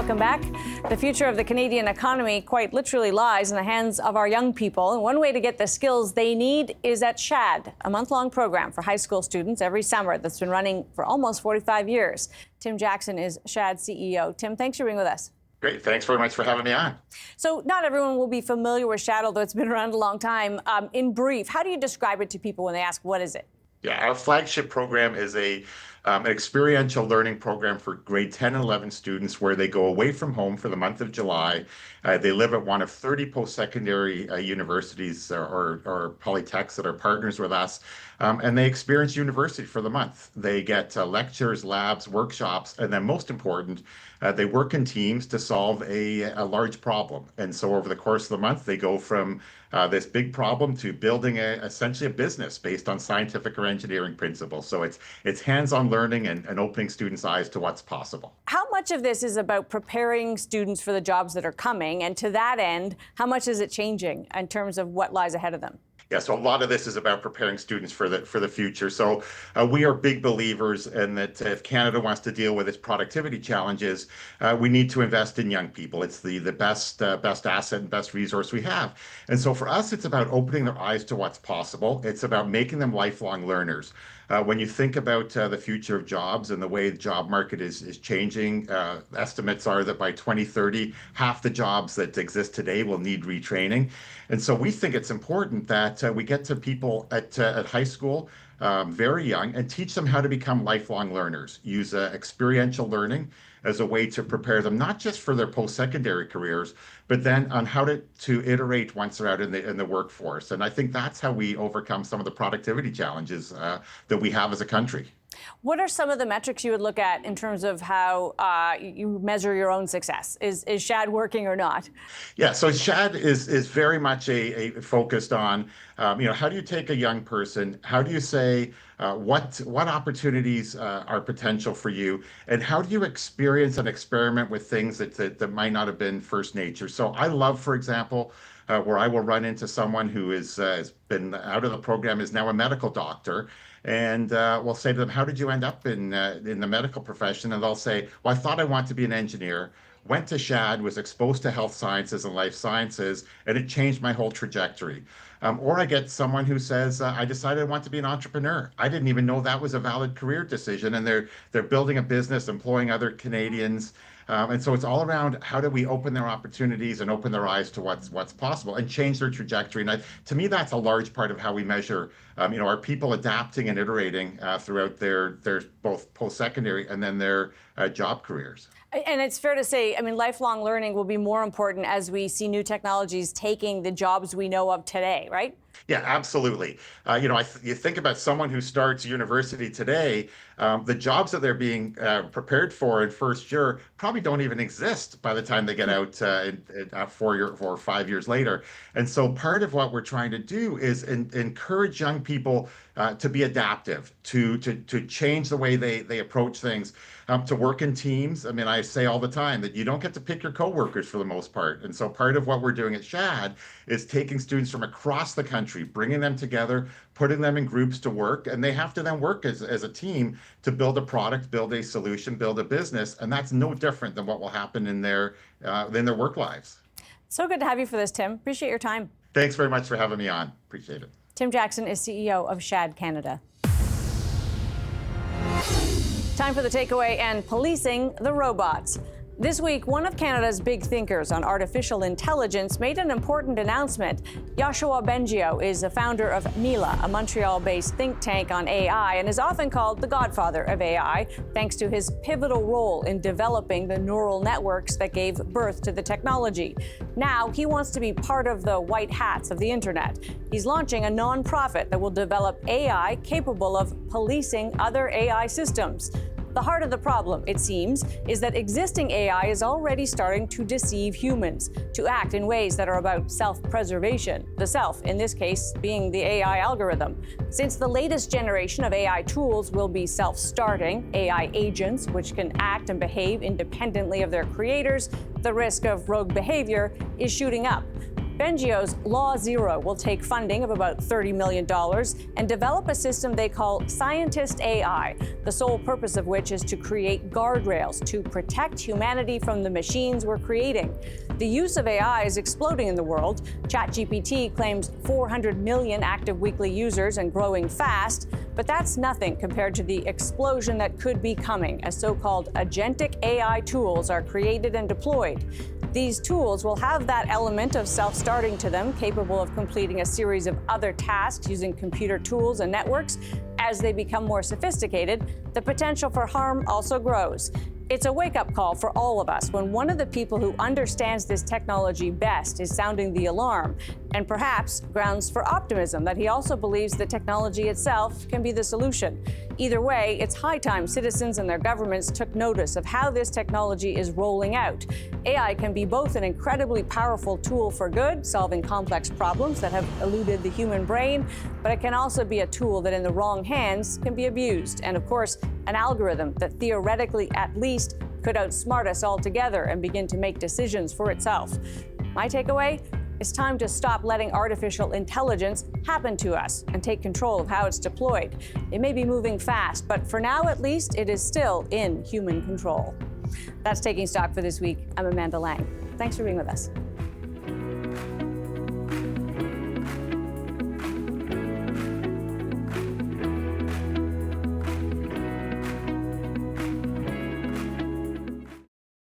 Welcome back. The future of the Canadian economy quite literally lies in the hands of our young people. And one way to get the skills they need is at Shad, a month-long program for high school students every summer that's been running for almost 45 years. Tim Jackson is Shad CEO. Tim, thanks for being with us. Great. Thanks very much for having me on. So not everyone will be familiar with Shad, although it's been around a long time. In brief, how do you describe it to people when they ask, what is it? Yeah, our flagship program is an experiential learning program for grade 10 and 11 students where they go away from home for the month of July. They live at one of 30 post-secondary universities or polytechs that are partners with us, and they experience university for the month. They get lectures, labs, workshops, and then most important, they work in teams to solve a large problem. And so over the course of the month, they go from this big problem to building essentially a business based on scientific or engineering principles. So it's hands-on learning and opening students' eyes to what's possible. How much of this is about preparing students for the jobs that are coming? And to that end, how much is it changing in terms of what lies ahead of them? Yeah, so a lot of this is about preparing students for the future. So we are big believers in that if Canada wants to deal with its productivity challenges, we need to invest in young people. It's the best asset and best resource we have. And so for us, it's about opening their eyes to what's possible. It's about making them lifelong learners. When you think about the future of jobs and the way the job market is changing, estimates are that by 2030, half the jobs that exist today will need retraining. And so we think it's important that we get to people at high school very young and teach them how to become lifelong learners, use experiential learning as a way to prepare them not just for their post-secondary careers, but then on how to iterate once they're out in the workforce. And I think that's how we overcome some of the productivity challenges that we have as a country. What are some of the metrics you would look at in terms of how you measure your own success? Is Shad working or not? Yeah, so Shad is very much a focused on, how do you take a young person? How do you say what opportunities are potential for you? And how do you experience and experiment with things that might not have been first nature? So I love, for example, where I will run into someone who has been out of the program, is now a medical doctor. And we'll say to them, how did you end up in the medical profession? And they'll say, well, I thought I wanted to be an engineer, went to Shad, was exposed to health sciences and life sciences, and it changed my whole trajectory. Or I get someone who says, I decided I want to be an entrepreneur. I didn't even know that was a valid career decision. And they're building a business, employing other Canadians. And so it's all around how do we open their opportunities and open their eyes to what's possible and change their trajectory. And to me, that's a large part of how we measure, are people adapting and iterating throughout their both post-secondary and then their job careers. And it's fair to say, lifelong learning will be more important as we see new technologies taking the jobs we know of today, right? Yeah, absolutely. You think about someone who starts university today, the jobs that they're being prepared for in first year probably don't even exist by the time they get out 4 or 5 years later. And so part of what we're trying to do is encourage young people to be adaptive, to change the way they approach things, to work in teams. I say all the time that you don't get to pick your coworkers for the most part. And so part of what we're doing at Shad is taking students from across the country, bringing them together, putting them in groups to work, and they have to then work as a team to build a product, build a solution, build a business. And that's no different than what will happen in their work lives. So good to have you for this, Tim. Appreciate your time. Thanks very much for having me on. Appreciate it. Tim Jackson is CEO of Shad Canada. Time for the takeaway and policing the robots. This week, one of Canada's big thinkers on artificial intelligence made an important announcement. Yoshua Bengio is the founder of Mila, a Montreal-based think tank on AI, and is often called the godfather of AI, thanks to his pivotal role in developing the neural networks that gave birth to the technology. Now, he wants to be part of the white hats of the internet. He's launching a nonprofit that will develop AI capable of policing other AI systems. The heart of the problem, it seems, is that existing AI is already starting to deceive humans, to act in ways that are about self-preservation, the self, in this case, being the AI algorithm. Since the latest generation of AI tools will be self-starting, AI agents, which can act and behave independently of their creators, the risk of rogue behavior is shooting up. Bengio's Law Zero will take funding of about $30 million and develop a system they call Scientist AI, the sole purpose of which is to create guardrails to protect humanity from the machines we're creating. The use of AI is exploding in the world. ChatGPT claims 400 million active weekly users and growing fast, but that's nothing compared to the explosion that could be coming as so-called agentic AI tools are created and deployed. These tools will have that element of self-starting to them, capable of completing a series of other tasks using computer tools and networks. As they become more sophisticated, the potential for harm also grows. It's a wake-up call for all of us when one of the people who understands this technology best is sounding the alarm, and perhaps grounds for optimism that he also believes the technology itself can be the solution. Either way, it's high time citizens and their governments took notice of how this technology is rolling out. AI can be both an incredibly powerful tool for good, solving complex problems that have eluded the human brain, but it can also be a tool that in the wrong hands can be abused. And of course, an algorithm that theoretically at least could outsmart us altogether and begin to make decisions for itself. My takeaway? It's time to stop letting artificial intelligence happen to us and take control of how it's deployed. It may be moving fast, but for now at least, it is still in human control. That's Taking Stock for this week. I'm Amanda Lang. Thanks for being with us.